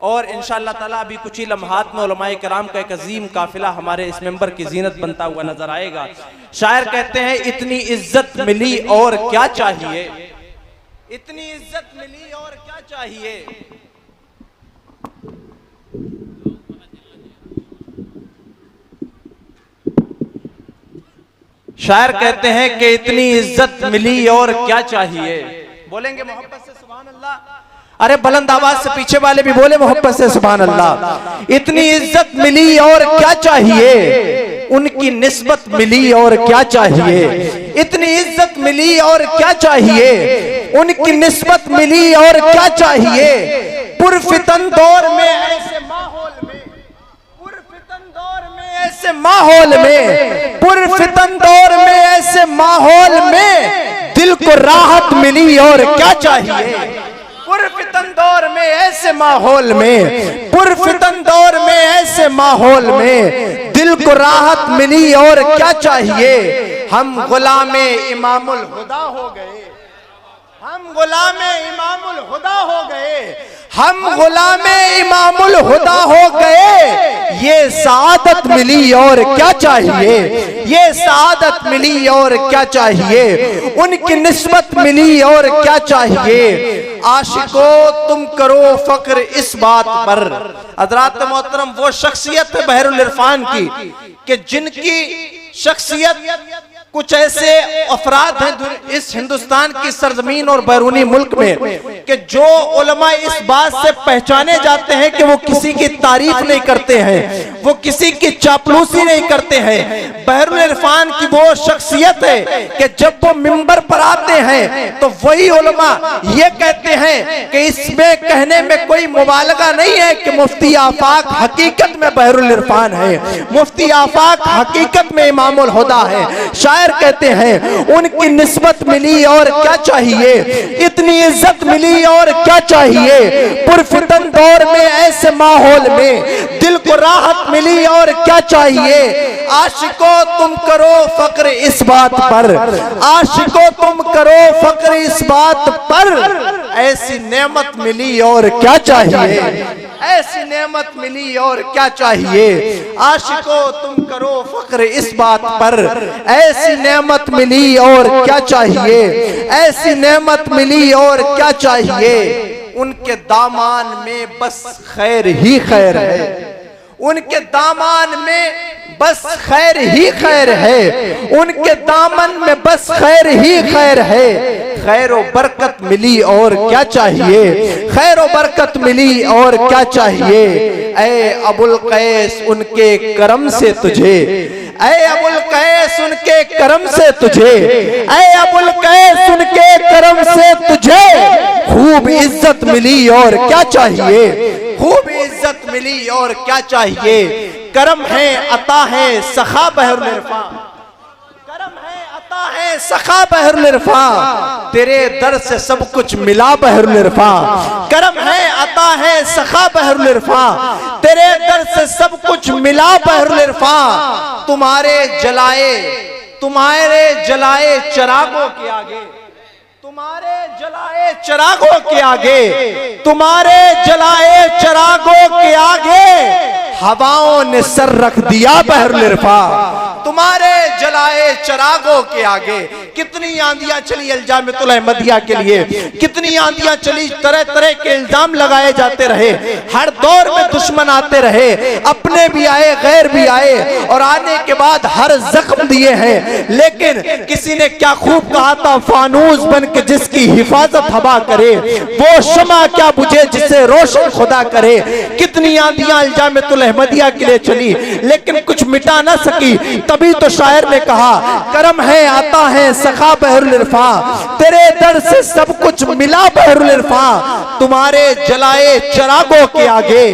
और इंशाअल्लाह ताला अभी कुछ ही लम्हात में उलमाए कराम का एक अजीम काफिला हमारे इस मेंबर की जीनत बनता हुआ नजर आएगा। शायर कहते हैं इतनी इज्जत मिली और क्या चाहिए, इतनी इज्जत मिली और क्या चाहिए। शायर कहते हैं कि इतनी इज्जत मिली और क्या चाहिए। बोलेंगे मोहब्बत से सुभान अल्लाह। अरे बुलंद आवाज से पीछे वाले भी बोले मोहब्बत से सुभान अल्लाह। इतनी इज्जत मिली और क्या चाहिए, उनकी निस्बत मिली और क्या चाहिए। इतनी इज्जत मिली और क्या चाहिए, उनकी निस्बत मिली और क्या चाहिए। पुरफितन दौर में ऐसे माहौल में, पुरफितन दौर में ऐसे माहौल में, पुरफितन दौर में ऐसे माहौल में दिल को राहत मिली और क्या चाहिए। पुरफितन दौर में ऐसे माहौल में, पुरफितन दौर में ऐसे माहौल में दिल को राहत मिली और क्या चाहिए। हम गुलामे इमामुल हुदा हो गए, हम गुलामे इमामुल हुदा हो गए, हम गुलामे इमामुल हुदा हो गए। ये सआदत मिली और क्या चाहिए, ये सआदत मिली और क्या चाहिए। उनकी निस्बत मिली और क्या चाहिए। आशिको तुम करो फक्र इस बात पर। हज़रात मोहतरम वो शख्सियत है बहरुल इरफान की कि जिनकी शख्सियत कुछ ऐसे अफराद हैं इस हिंदुस्तान की सरजमीन और बैरूनी मुल्क में कि जो उलमा इस बात से पहचाने जाते हैं कि वो किसी की तारीफ नहीं करते हैं, वो किसी की चापलूसी नहीं करते हैं। बहरुल इरफान की वो शख्सियत है कि जब वो मिंबर पर आते हैं तो वही उलमा ये कहते हैं कि इसमें कहने में कोई मुबालगा नहीं है कि मुफ्ती आफाक हकीकत में बहरुल इरफान है, मुफ्ती आफाक हकीकत में इमामुल हुदा है। शायर कहते हैं उनकी निस्बत मिली और क्या चाहिए, इतनी इज्जत मिली और क्या चाहिए। पुरफितन दौर में ऐसे माहौल में दिल को राहत मिली और क्या चाहिए। आशिको तुम करो फक्र इस बात पर, आशिको तुम करो फक्र इस बात पर। ऐसी नेमत मिली और क्या चाहिए, ऐसी नेमत मिली और क्या चाहिए। आशिको तुम करो फक्र इस बात पर। ऐसी नेमत मिली और क्या चाहिए, ऐसी नेमत मिली और क्या चाहिए। उनके दामान में बस खैर ही खैर है, उनके दामान में बस खैर ही खैर है, उनके दामन में बस खैर ही खैर है। खैर और बरकत मिली और क्या चाहिए, खैर और बरकत मिली और क्या चाहिए। ऐ अबुल कैस उनके करम से तुझे, ऐ अबुल कैस उनके करम से तुझे, ऐ अबुल कैस उनके करम से तुझे खूब इज्जत मिली और क्या चाहिए, खूब इज्जत मिली और क्या चाहिए। करम है अता है सखा बहरुल इरफान, करम है अता है सखा बहरुल इरफान। तेरे दर से सब कुछ मिला बहरुल इरफान। करम है अता है सखा बहरुल इरफान, तेरे दर से सब कुछ मिला बहरुल इरफान। तुम्हारे जलाए, तुम्हारे जलाए चिरागों के आगे, तुम्हारे जलाए चिरागों के आगे, तुम्हारे जलाए चिरागों के आगे हवाओं ने सर रख दिया बहरुल इरफान। तुम्हारे जलाए चिरागों के आगे कितनी आंधियां चली अल्जामतुल अहमदिया के लिए, कितनी आंधियां चली, तरह तरह के इल्जाम लगाए जाते रहे, हर दौर में दुश्मन आते रहे, अपने भी आए गैर भी आए और आने के बाद हर जख्म दिए हैं। लेकिन किसी ने क्या खूब कहा था, फानूस बन के जिसकी हिफाजत हवा करे वो शमा क्या बुझे जिसे रोशन खुदा करे। कितनी आंधियां अल्जामतुल अहमदिया के लिए चली लेकिन कुछ मिटा ना सकी। तभी तो शायर ने कहा करम है आता है सखा बहरुल इरफान, तेरे दर से सब कुछ मिला बहरुल इरफान। तुम्हारे जलाए चिरागों के आगे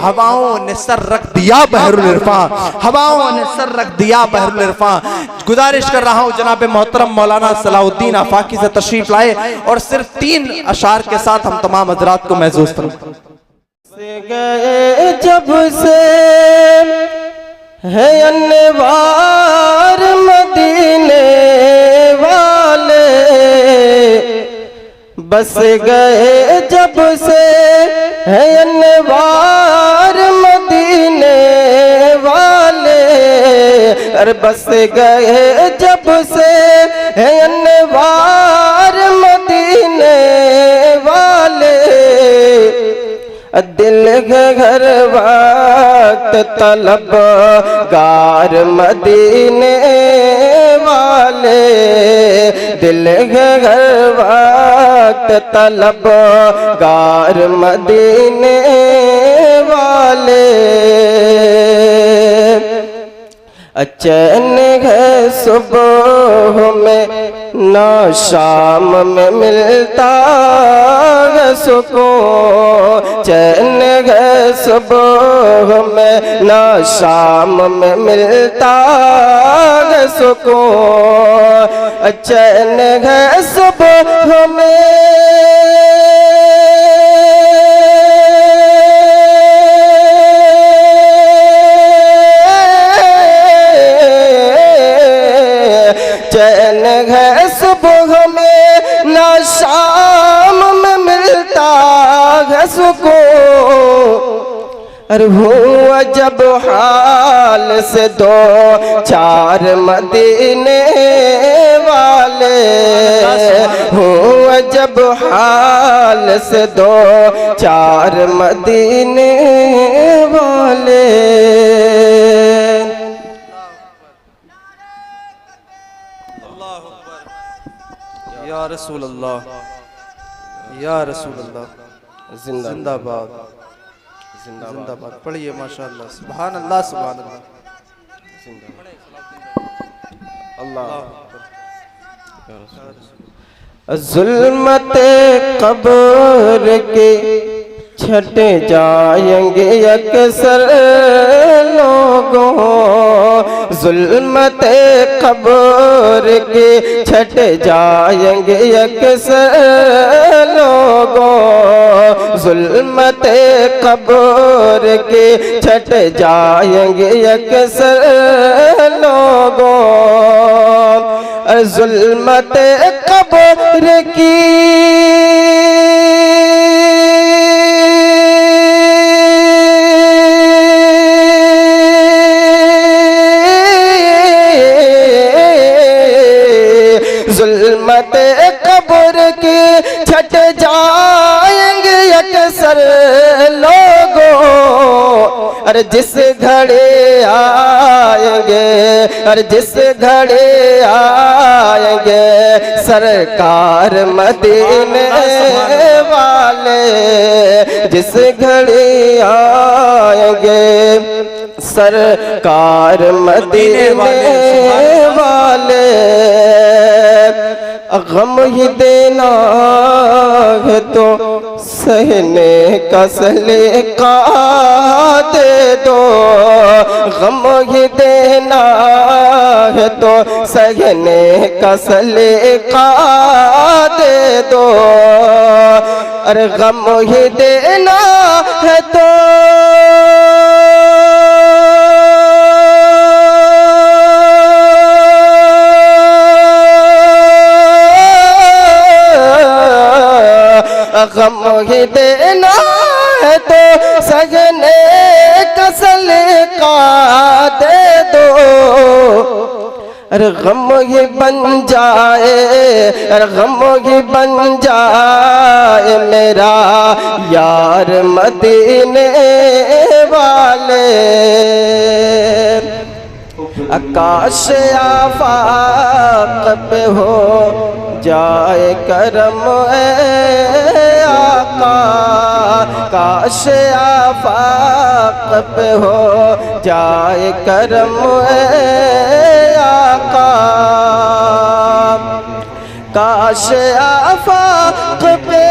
हवाओं ने सर रख दिया बहरुल इरफान, हवाओं ने सर रख दिया बहरुल इरफान। गुजारिश कर रहा हूं जनाब मोहतरम मौलाना सलाहुद्दीन आफाकी से तशरीफ लाए और सिर्फ 3 अशार के साथ हम तमाम हजरात को महसूस करें। गए जब से है अनवार मदीने वाले, बस गए जब से है अनवार मदीने वाले, अरे बस गए जब से है अनवार मदीने वाले। दिल के घर वक्त तलब गार मदीने वाले, दिल के घर वक्त तलब गार मदीने वाले। चैन है सुबह में ना शाम में मिलता है सुकून, चैन है सुबह में ना शाम में मिलता है सुकून। चैन है सुबह में चैन है सुबह में ना शाम में मिलता है सुकून। अरे हुआ जब हाल से दो चार मदीने वाले, हुआ जब हाल से दो चार मदीने वाले। या रसूल अल्लाह, या रसूल अल्लाह, जिंदाबाद जिंदाबाद। पढ़िए माशाअल्लाह, सुभान अल्लाह सुभान अल्लाह। ज़ुल्मते कब्र के छट जाएंगे अक्सर लोगों, ज़ुल्मते कब्र के छट जाएंगे अक्सर लोगों, ज़ुल्मते कब्र के छट जाएंगे अक्सर लोगों। ज़ुल्मते कब्र की ज़ुल्मते कब्र के छट जाएंगे अक्सर लोगों। अरे जिस घड़े आएंगे, अरे जिस घड़े आएंगे सरकार मदीने वाले, जिस घड़े आएंगे सरकार मदीने वाले। गम ही देना है तो सहने का सलीका दे दो, गम ही देना है तो सहने का सलीका दे दो। अरे गम ही देना है तो गम ही देना है तो सजने का सलीका दे दो। अरे गम ही बन जाए, अरे गम ही बन जाए मेरा यार मदीने वाले। आकाश आफाक पे हो जाए करम ए आका, काश आफाक पे हो जाए करम ए आका। काश आफाक पे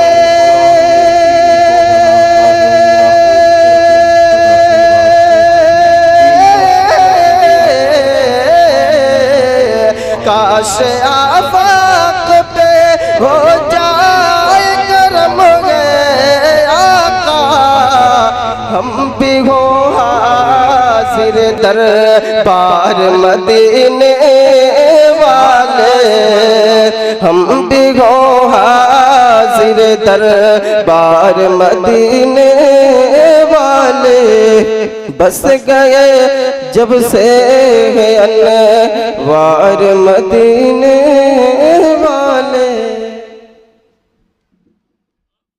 काश आफाक पे हो जाए करम गए आका। हम भी हो हाजिर दरबार मदीने वाले, हम भी हो हाजिर नासिर दरबार मदीने वाले बस गए जब से है अनवार मदीने